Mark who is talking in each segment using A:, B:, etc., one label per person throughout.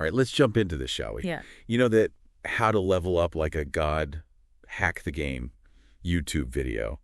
A: All right, let's jump into this, shall we?
B: Yeah.
A: You know that How to Level Up Like a God, Hack the Game YouTube video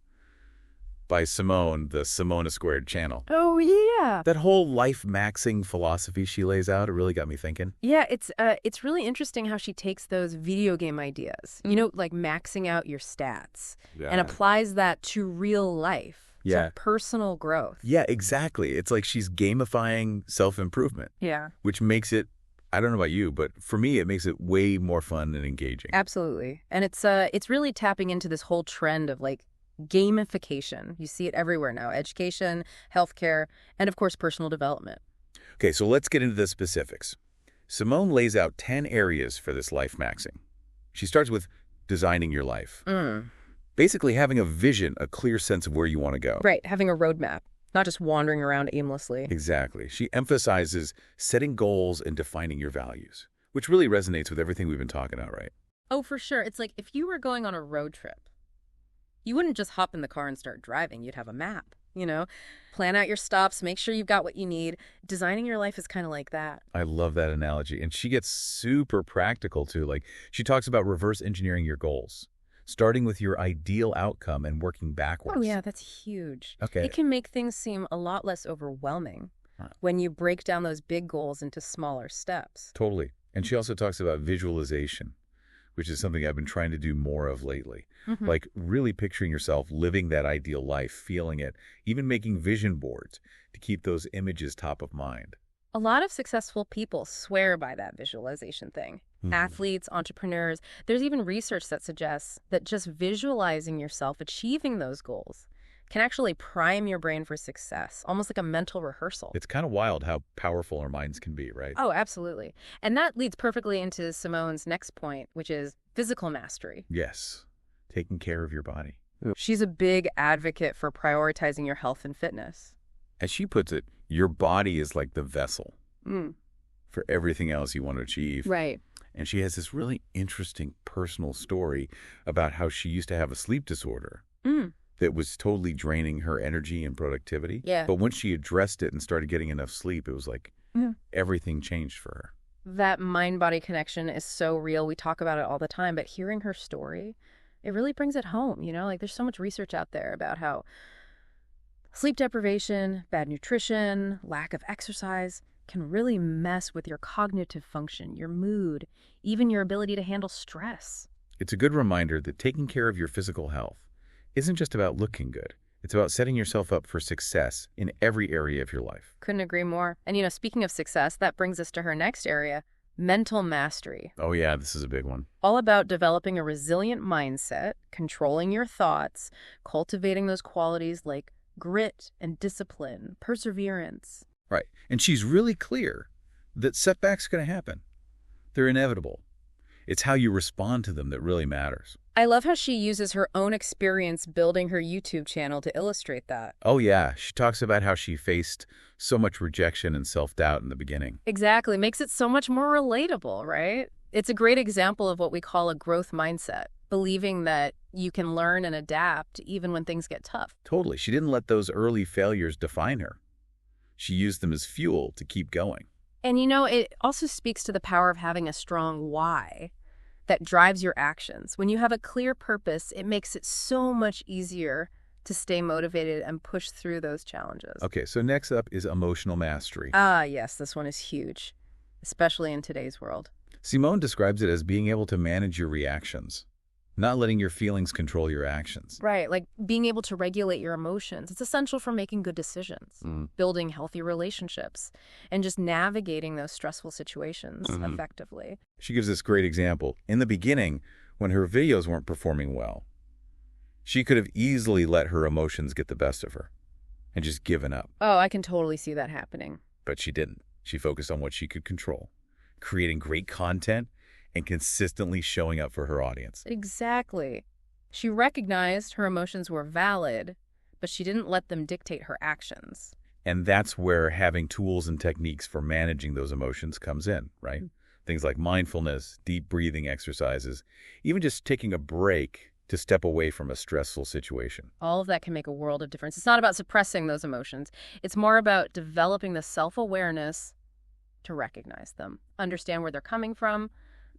A: by Simone, the Simone Squared channel.
B: Oh, yeah.
A: That whole life maxing philosophy she lays out, it really got me thinking.
B: Yeah, it's really interesting how she takes those video game ideas, like maxing out your stats, and applies that to real life.
A: Yeah.
B: So personal growth.
A: Yeah, exactly. It's like she's gamifying self-improvement.
B: Yeah.
A: Which makes it, I don't know about you, but for me, it makes it way more fun and engaging.
B: Absolutely. And it's really tapping into this whole trend of like gamification. You see it everywhere now. Education, healthcare, and of course, personal development.
A: Okay, so let's get into the specifics. Simone lays out 10 areas for this life maxing. She starts with designing your life. Basically having a vision, a clear sense of where you want to go.
B: Right, having a roadmap, not just wandering around aimlessly.
A: Exactly. She emphasizes setting goals and defining your values, which really resonates with everything we've been talking about, right?
B: Oh, for sure. It's like if you were going on a road trip, you wouldn't just hop in the car and start driving. You'd have a map, Plan out your stops, make sure you've got what you need. Designing your life is kind of like that.
A: I love that analogy. And she gets super practical, too. Like, she talks about reverse engineering your goals, starting with your ideal outcome and working backwards.
B: Oh, yeah, that's huge.
A: Okay.
B: It can make things seem a lot less overwhelming when you break down those big goals into smaller steps.
A: Totally. And she also talks about visualization, which is something I've been trying to do more of lately. Like really picturing yourself living that ideal life, feeling it, even making vision boards to keep those images top of mind.
B: A lot of successful people swear by that visualization thing. Athletes, entrepreneurs, there's even research that suggests that just visualizing yourself achieving those goals can actually prime your brain for success, almost like a mental rehearsal.
A: It's kind of wild how powerful our minds can be, right?
B: Oh, absolutely. And that leads perfectly into Simone's next point, which is physical mastery.
A: Yes. Taking care of your body.
B: She's a big advocate for prioritizing your health and fitness.
A: As she puts it, your body is like the vessel for everything else you want to achieve.
B: Right.
A: And she has this really interesting personal story about how she used to have a sleep disorder that was totally draining her energy and productivity.
B: Yeah.
A: But once she addressed it and started getting enough sleep, it was like everything changed for her.
B: That mind-body connection is so real. We talk about it all the time, but hearing her story, it really brings it home, Like there's so much research out there about how sleep deprivation, bad nutrition, lack of exercise can really mess with your cognitive function, your mood, even your ability to handle stress.
A: It's a good reminder that taking care of your physical health isn't just about looking good. It's about setting yourself up for success in every area of your life.
B: Couldn't agree more. And, speaking of success, that brings us to her next area, mental mastery.
A: Oh, yeah, this is a big one.
B: All about developing a resilient mindset, controlling your thoughts, cultivating those qualities like grit and discipline, perseverance.
A: Right. And she's really clear that setbacks are going to happen. They're inevitable. It's how you respond to them that really matters.
B: I love how she uses her own experience building her YouTube channel to illustrate that.
A: Oh, yeah. She talks about how she faced so much rejection and self-doubt in the beginning.
B: Exactly. Makes it so much more relatable, right? It's a great example of what we call a growth mindset, believing that you can learn and adapt even when things get tough.
A: Totally. She didn't let those early failures define her. She used them as fuel to keep going.
B: And it also speaks to the power of having a strong why that drives your actions. When you have a clear purpose, it makes it so much easier to stay motivated and push through those challenges.
A: Okay, so next up is emotional mastery.
B: Ah, yes, this one is huge, especially in today's world.
A: Simone describes it as being able to manage your reactions, not letting your feelings control your actions.
B: Right, like being able to regulate your emotions. It's essential for making good decisions, building healthy relationships, and just navigating those stressful situations effectively.
A: She gives this great example. In the beginning, when her videos weren't performing well, she could have easily let her emotions get the best of her and just given up.
B: Oh, I can totally see that happening.
A: But she didn't. She focused on what she could control, creating great content and consistently showing up for her audience.
B: Exactly. She recognized her emotions were valid, but she didn't let them dictate her actions.
A: And that's where having tools and techniques for managing those emotions comes in, right? Things like mindfulness, deep breathing exercises, even just taking a break to step away from a stressful situation.
B: All of that can make a world of difference. It's not about suppressing those emotions. It's more about developing the self-awareness to recognize them, understand where they're coming from,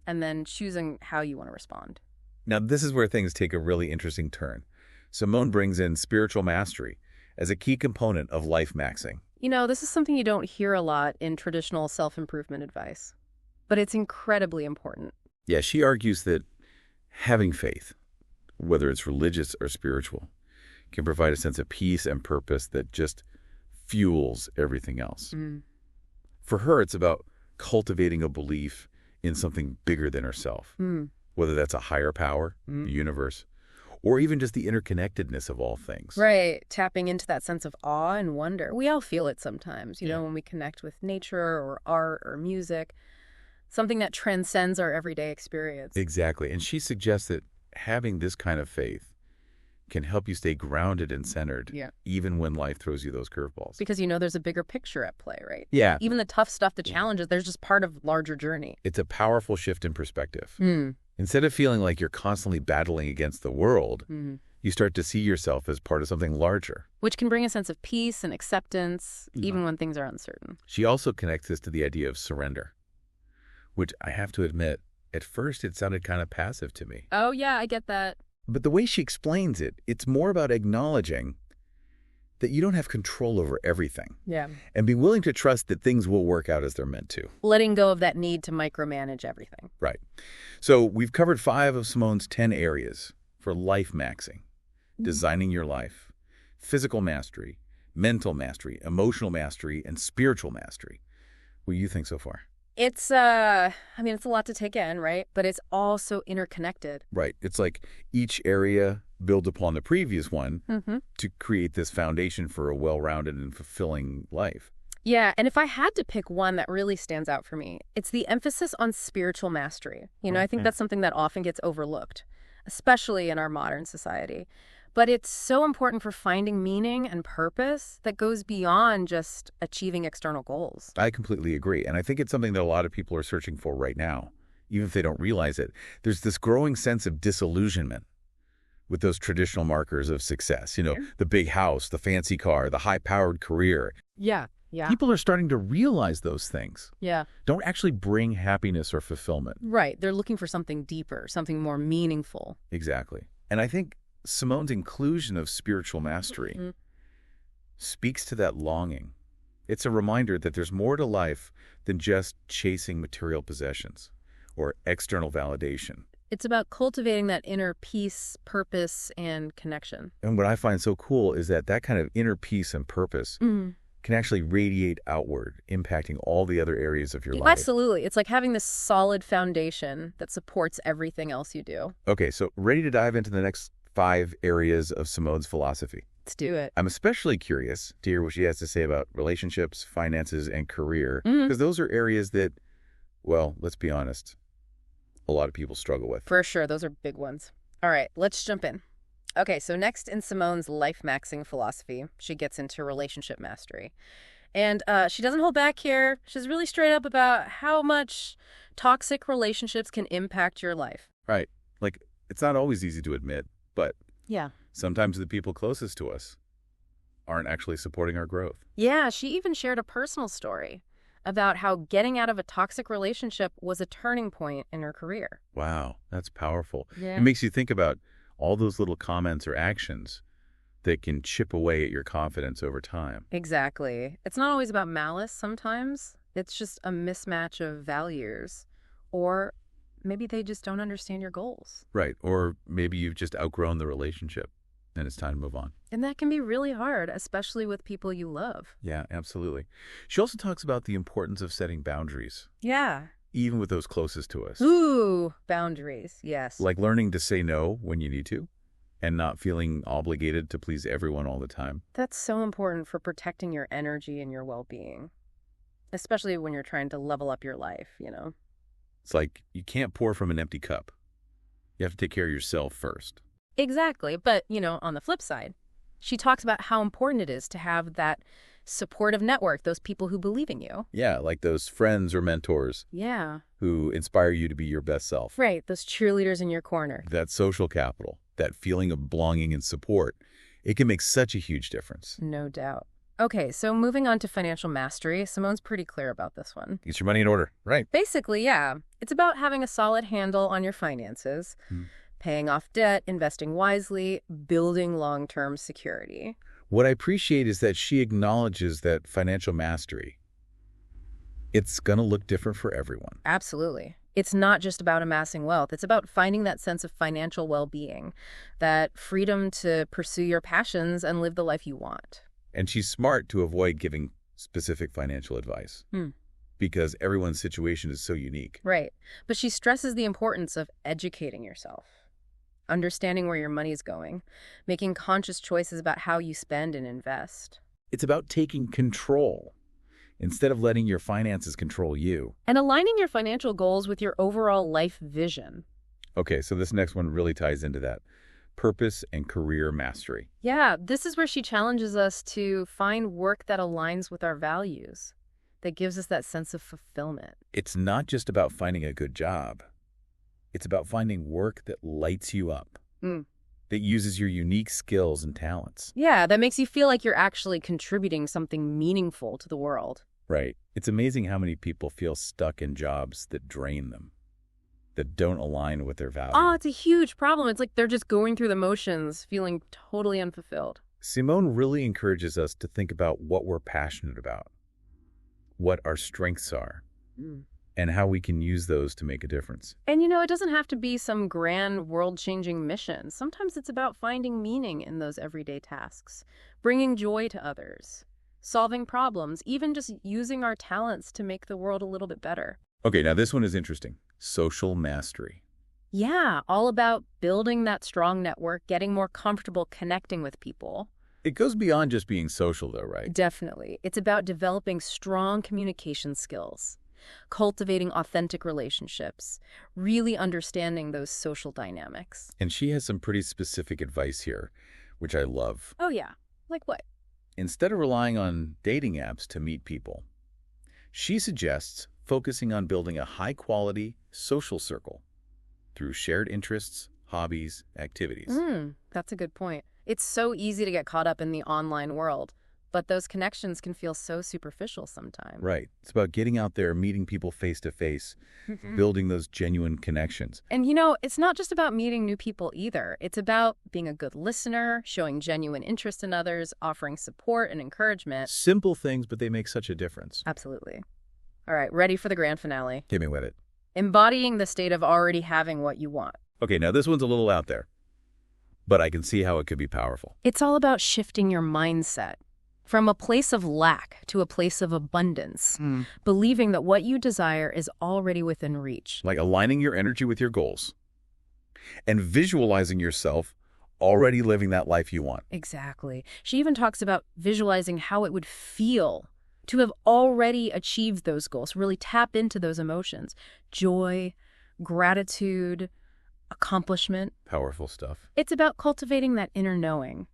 B: and then choosing how you want to respond.
A: Now, this is where things take a really interesting turn. Simone brings in spiritual mastery as a key component of life maxing.
B: You know, this is something you don't hear a lot in traditional self-improvement advice, but it's incredibly important.
A: Yeah, she argues that having faith, whether it's religious or spiritual, can provide a sense of peace and purpose that just fuels everything else. For her, it's about cultivating a belief in something bigger than herself, whether that's a higher power, the universe, or even just the interconnectedness of all things.
B: Right, tapping into that sense of awe and wonder. We all feel it sometimes, you know, when we connect with nature or art or music, something that transcends our everyday experience.
A: Exactly. And she suggests that having this kind of faith can help you stay grounded and centered, even when life throws you those curveballs.
B: Because you know there's a bigger picture at play, right?
A: Yeah.
B: Even the tough stuff, the challenges, there's just part of larger journey.
A: It's a powerful shift in perspective. Instead of feeling like you're constantly battling against the world, you start to see yourself as part of something larger.
B: Which can bring a sense of peace and acceptance, even when things are uncertain.
A: She also connects this to the idea of surrender, which I have to admit, at first it sounded kind of passive to me.
B: Oh, yeah, I get that.
A: But the way she explains it, it's more about acknowledging that you don't have control over everything.
B: Yeah.
A: And be willing to trust that things will work out as they're meant to.
B: Letting go of that need to micromanage everything.
A: Right. So we've covered 5 of Simone's 10 areas for life maxing: designing your life, physical mastery, mental mastery, emotional mastery, and spiritual mastery. What do you think so far?
B: It's, it's a lot to take in, right? But it's all so interconnected.
A: Right. It's like each area builds upon the previous one to create this foundation for a well-rounded and fulfilling life.
B: Yeah, and if I had to pick one that really stands out for me, it's the emphasis on spiritual mastery. You know, I think that's something that often gets overlooked, especially in our modern society. But it's so important for finding meaning and purpose that goes beyond just achieving external goals.
A: I completely agree. And I think it's something that a lot of people are searching for right now, even if they don't realize it. There's this growing sense of disillusionment with those traditional markers of success. You know, the big house, the fancy car, the high-powered career.
B: Yeah.
A: People are starting to realize those things.
B: Yeah.
A: Don't actually bring happiness or fulfillment.
B: Right. They're looking for something deeper, something more meaningful.
A: Exactly. And I think Simone's inclusion of spiritual mastery speaks to that longing. It's a reminder that there's more to life than just chasing material possessions or external validation.
B: It's about cultivating that inner peace, purpose, and connection.
A: And what I find so cool is that that kind of inner peace and purpose can actually radiate outward, impacting all the other areas of your life.
B: Absolutely. It's like having this solid foundation that supports everything else you do.
A: Okay, so ready to dive into the next 5 areas of Simone's philosophy?
B: Let's do it.
A: I'm especially curious to hear what she has to say about relationships, finances, and career, because those are areas that, well, let's be honest, a lot of people struggle with.
B: For sure. Those are big ones. All right, let's jump in. Okay, so next in Simone's life maxing philosophy, she gets into relationship mastery. And she doesn't hold back here. She's really straight up about how much toxic relationships can impact your life.
A: Right. Like, it's not always easy to admit, but sometimes the people closest to us aren't actually supporting our growth.
B: Yeah, she even shared a personal story about how getting out of a toxic relationship was a turning point in her career.
A: Wow, that's powerful.
B: Yeah.
A: It makes you think about all those little comments or actions that can chip away at your confidence over time.
B: Exactly. It's not always about malice sometimes. It's just a mismatch of values. Or maybe they just don't understand your goals.
A: Right. Or maybe you've just outgrown the relationship and it's time to move on.
B: And that can be really hard, especially with people you love.
A: Yeah, absolutely. She also talks about the importance of setting boundaries.
B: Yeah.
A: Even with those closest to us.
B: Ooh, boundaries. Yes.
A: Like learning to say no when you need to and not feeling obligated to please everyone all the time.
B: That's so important for protecting your energy and your well-being, especially when you're trying to level up your life, you know?
A: It's like you can't pour from an empty cup. You have to take care of yourself first.
B: Exactly. But, you know, on the flip side, she talks about how important it is to have that supportive network, those people who believe in you.
A: Yeah, like those friends or mentors.
B: Yeah.
A: Who inspire you to be your best self.
B: Right, those cheerleaders in your corner.
A: That social capital, that feeling of belonging and support, it can make such a huge difference.
B: No doubt. Okay, so moving on to financial mastery, Simone's pretty clear about this one.
A: Get your money in order. Right.
B: Basically, yeah, it's about having a solid handle on your finances, paying off debt, investing wisely, building long-term security.
A: What I appreciate is that she acknowledges that financial mastery, it's going to look different for everyone.
B: Absolutely. It's not just about amassing wealth. It's about finding that sense of financial well-being, that freedom to pursue your passions and live the life you want.
A: And she's smart to avoid giving specific financial advice because everyone's situation is so unique.
B: Right. But she stresses the importance of educating yourself, understanding where your money is going, making conscious choices about how you spend and invest.
A: It's about taking control instead of letting your finances control you.
B: And aligning your financial goals with your overall life vision.
A: Okay, so this next one really ties into that. Purpose and career mastery.
B: Yeah, this is where she challenges us to find work that aligns with our values, that gives us that sense of fulfillment.
A: It's not just about finding a good job. It's about finding work that lights you up, that uses your unique skills and talents.
B: Yeah, that makes you feel like you're actually contributing something meaningful to the world.
A: Right. It's amazing how many people feel stuck in jobs that drain them, that don't align with their values.
B: Oh, it's a huge problem. It's like they're just going through the motions, feeling totally unfulfilled.
A: Simone really encourages us to think about what we're passionate about, what our strengths are, and how we can use those to make a difference.
B: And it doesn't have to be some grand world-changing mission. Sometimes it's about finding meaning in those everyday tasks, bringing joy to others, solving problems, even just using our talents to make the world a little bit better.
A: Okay, now this one is interesting. Social mastery.
B: Yeah, all about building that strong network, getting more comfortable connecting with people.
A: It goes beyond just being social, though, right?
B: Definitely. It's about developing strong communication skills, cultivating authentic relationships, really understanding those social dynamics.
A: And she has some pretty specific advice here, which I love.
B: Oh, yeah. Like what?
A: Instead of relying on dating apps to meet people, she suggests focusing on building a high-quality social circle through shared interests, hobbies, activities.
B: That's a good point. It's so easy to get caught up in the online world, but those connections can feel so superficial sometimes.
A: Right. It's about getting out there, meeting people face-to-face, building those genuine connections.
B: And it's not just about meeting new people either. It's about being a good listener, showing genuine interest in others, offering support and encouragement.
A: Simple things, but they make such a difference.
B: Absolutely. All right, ready for the grand finale.
A: Hit me with it.
B: Embodying the state of already having what you want.
A: Okay, now this one's a little out there, but I can see how it could be powerful.
B: It's all about shifting your mindset from a place of lack to a place of abundance, believing that what you desire is already within reach.
A: Like aligning your energy with your goals and visualizing yourself already living that life you want.
B: Exactly. She even talks about visualizing how it would feel to have already achieved those goals, really tap into those emotions. Joy, gratitude, accomplishment.
A: Powerful stuff.
B: It's about cultivating that inner knowing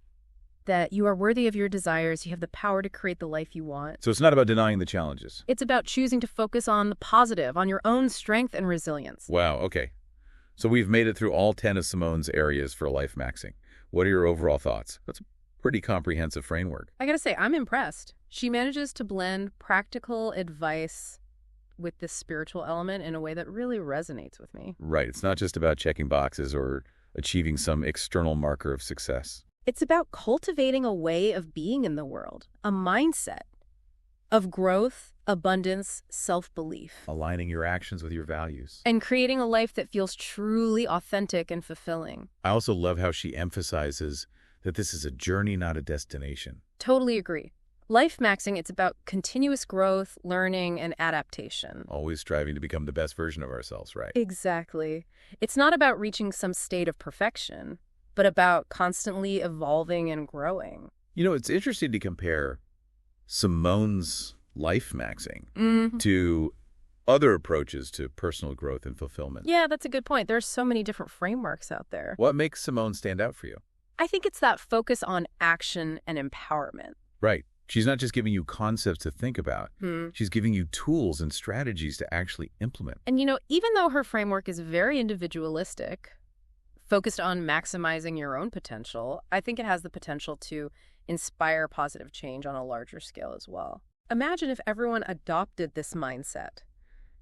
B: that you are worthy of your desires, you have the power to create the life you want.
A: So it's not about denying the challenges.
B: It's about choosing to focus on the positive, on your own strength and resilience.
A: Wow, okay. So we've made it through all 10 of Simone's areas for life maxing. What are your overall thoughts? That's a pretty comprehensive framework.
B: I gotta say, I'm impressed. She manages to blend practical advice with this spiritual element in a way that really resonates with me.
A: Right. It's not just about checking boxes or achieving some external marker of success.
B: It's about cultivating a way of being in the world, a mindset of growth, abundance, self-belief.
A: Aligning your actions with your values.
B: And creating a life that feels truly authentic and fulfilling.
A: I also love how she emphasizes that this is a journey, not a destination.
B: Totally agree. Life maxing, it's about continuous growth, learning, and adaptation.
A: Always striving to become the best version of ourselves, right?
B: Exactly. It's not about reaching some state of perfection, but about constantly evolving and growing.
A: It's interesting to compare Simone's life maxing to other approaches to personal growth and fulfillment.
B: Yeah, that's a good point. There's so many different frameworks out there.
A: What makes Simone stand out for you?
B: I think it's that focus on action and empowerment.
A: Right. She's not just giving you concepts to think about. She's giving you tools and strategies to actually implement.
B: And even though her framework is very individualistic, focused on maximizing your own potential, I think it has the potential to inspire positive change on a larger scale as well. Imagine if everyone adopted this mindset,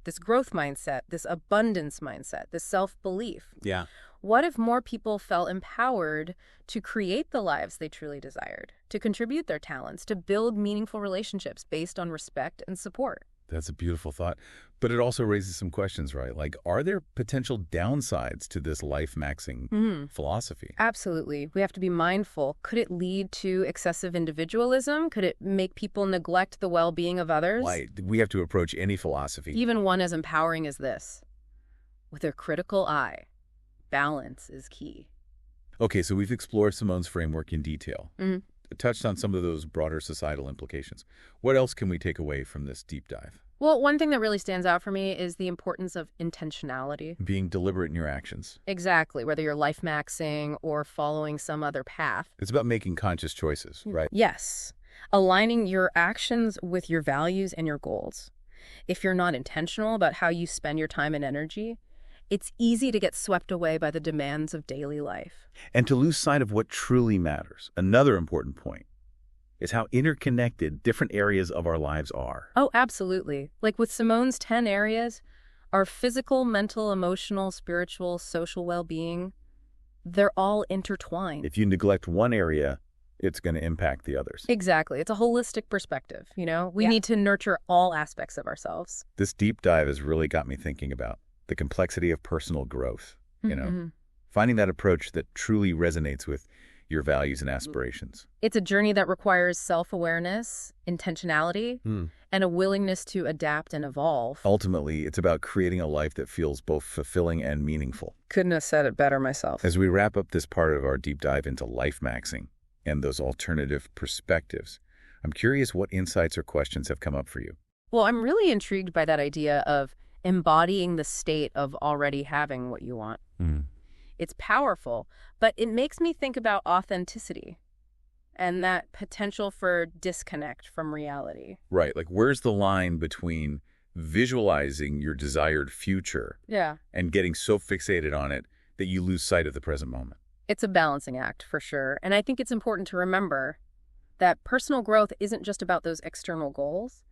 B: this growth mindset, this abundance mindset, this self-belief.
A: Yeah.
B: What if more people felt empowered to create the lives they truly desired, to contribute their talents, to build meaningful relationships based on respect and support?
A: That's a beautiful thought. But it also raises some questions, right? Like, are there potential downsides to this life-maxing philosophy?
B: Absolutely. We have to be mindful. Could it lead to excessive individualism? Could it make people neglect the well-being of others?
A: Right. We have to approach any philosophy.
B: Even one as empowering as this. With a critical eye, balance is key.
A: Okay, so we've explored Simone's framework in detail. Touched on some of those broader societal implications. What else can we take away from this deep dive?
B: Well, one thing that really stands out for me is the importance of intentionality.
A: Being deliberate in your actions.
B: Exactly, whether you're life maxing or following some other path.
A: It's about making conscious choices, right?
B: Yes. Aligning your actions with your values and your goals. If you're not intentional about how you spend your time and energy, it's easy to get swept away by the demands of daily life.
A: And to lose sight of what truly matters. Another important point is how interconnected different areas of our lives are.
B: Oh, absolutely. Like with Simone's 10 areas, our physical, mental, emotional, spiritual, social well-being, they're all intertwined.
A: If you neglect one area, it's going to impact the others.
B: Exactly. It's a holistic perspective, you know? We need to nurture all aspects of ourselves.
A: This deep dive has really got me thinking about the complexity of personal growth, you know? Finding that approach that truly resonates with your values and aspirations.
B: It's a journey that requires self-awareness, intentionality, and a willingness to adapt and evolve.
A: Ultimately, it's about creating a life that feels both fulfilling and meaningful.
B: Couldn't have said it better myself.
A: As we wrap up this part of our deep dive into life maxing and those alternative perspectives, I'm curious what insights or questions have come up for you.
B: Well, I'm really intrigued by that idea of embodying the state of already having what you want. It's powerful, but it makes me think about authenticity and that potential for disconnect from reality.
A: Right. Like, where's the line between visualizing your desired future and getting so fixated on it that you lose sight of the present moment?
B: It's a balancing act, for sure. And I think it's important to remember that personal growth isn't just about those external goals.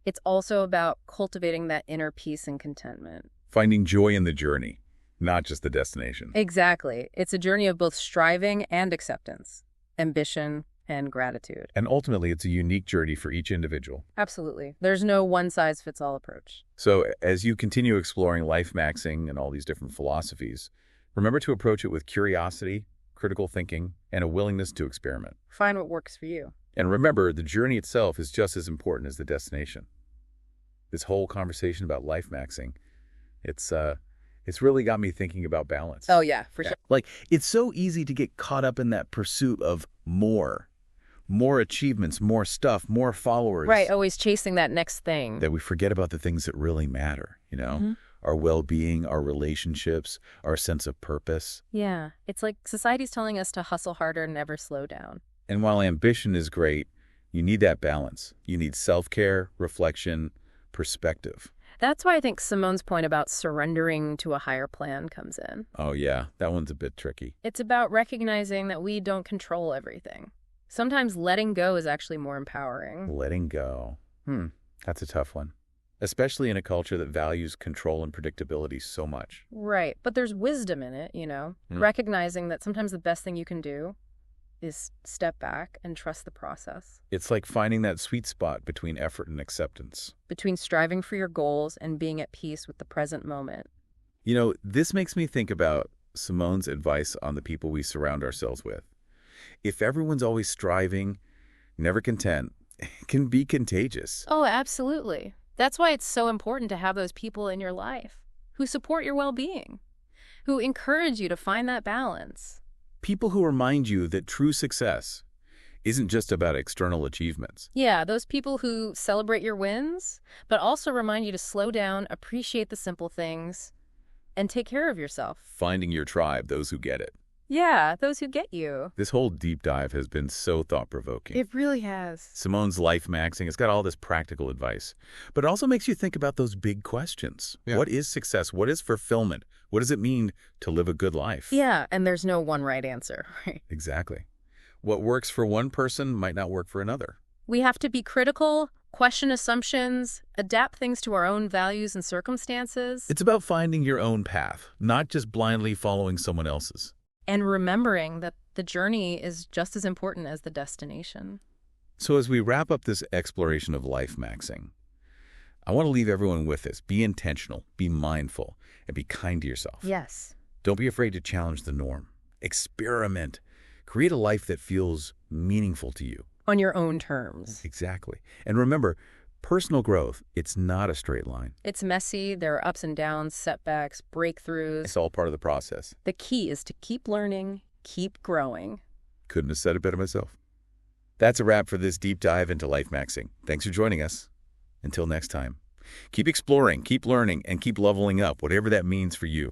B: It's also about cultivating that inner peace and contentment.
A: Finding joy in the journey, not just the destination.
B: Exactly. It's a journey of both striving and acceptance, ambition and gratitude.
A: And ultimately, it's a unique journey for each individual.
B: Absolutely. There's no one-size-fits-all approach.
A: So as you continue exploring life maxing and all these different philosophies, remember to approach it with curiosity, critical thinking, and a willingness to experiment.
B: Find what works for you.
A: And remember, the journey itself is just as important as the destination. This whole conversation about life maxing, it's really got me thinking about balance.
B: Oh, yeah, for sure.
A: Like, it's so easy to get caught up in that pursuit of more achievements, more stuff, more followers.
B: Right, always chasing that next thing.
A: That we forget about the things that really matter, you know? Our well-being, our relationships, our sense of purpose.
B: Yeah, it's like society's telling us to hustle harder and never slow down.
A: And while ambition is great, you need that balance. You need self-care, reflection, perspective.
B: That's why I think Simone's point about surrendering to a higher plan comes in.
A: Oh, yeah, that one's a bit tricky.
B: It's about recognizing that we don't control everything. Sometimes letting go is actually more empowering.
A: Letting go. That's a tough one. Especially in a culture that values control and predictability so much.
B: Right, but there's wisdom in it, you know? Recognizing that sometimes the best thing you can do is step back and trust the process.
A: It's like finding that sweet spot between effort and acceptance.
B: Between striving for your goals and being at peace with the present moment.
A: You know, this makes me think about Simone's advice on the people we surround ourselves with. If everyone's always striving, never content, it can be contagious.
B: Oh, absolutely. That's why it's so important to have those people in your life who support your well-being, who encourage you to find that balance.
A: People who remind you that true success isn't just about external achievements.
B: Yeah, those people who celebrate your wins, but also remind you to slow down, appreciate the simple things, and take care of yourself.
A: Finding your tribe, those who get it.
B: Yeah, those who get you.
A: This whole deep dive has been so thought-provoking.
B: It really has.
A: Simone's life maxing, it's got all this practical advice, but it also makes you think about those big questions. Yeah. What is success? What is fulfillment? What does it mean to live a good life?
B: Yeah, and there's no one right answer, right?
A: Exactly. What works for one person might not work for another.
B: We have to be critical, question assumptions, adapt things to our own values and circumstances.
A: It's about finding your own path, not just blindly following someone else's.
B: And remembering that the journey is just as important as the destination.
A: So as we wrap up this exploration of life maxing, I want to leave everyone with this. Be intentional, be mindful, and be kind to yourself.
B: Yes.
A: Don't be afraid to challenge the norm. Experiment. Create a life that feels meaningful to you.
B: On your own terms.
A: Exactly. And remember, personal growth, it's not a straight line.
B: It's messy. There are ups and downs, setbacks, breakthroughs.
A: It's all part of the process.
B: The key is to keep learning, keep growing.
A: Couldn't have said it better myself. That's a wrap for this deep dive into life maxing. Thanks for joining us. Until next time, keep exploring, keep learning, and keep leveling up, whatever that means for you.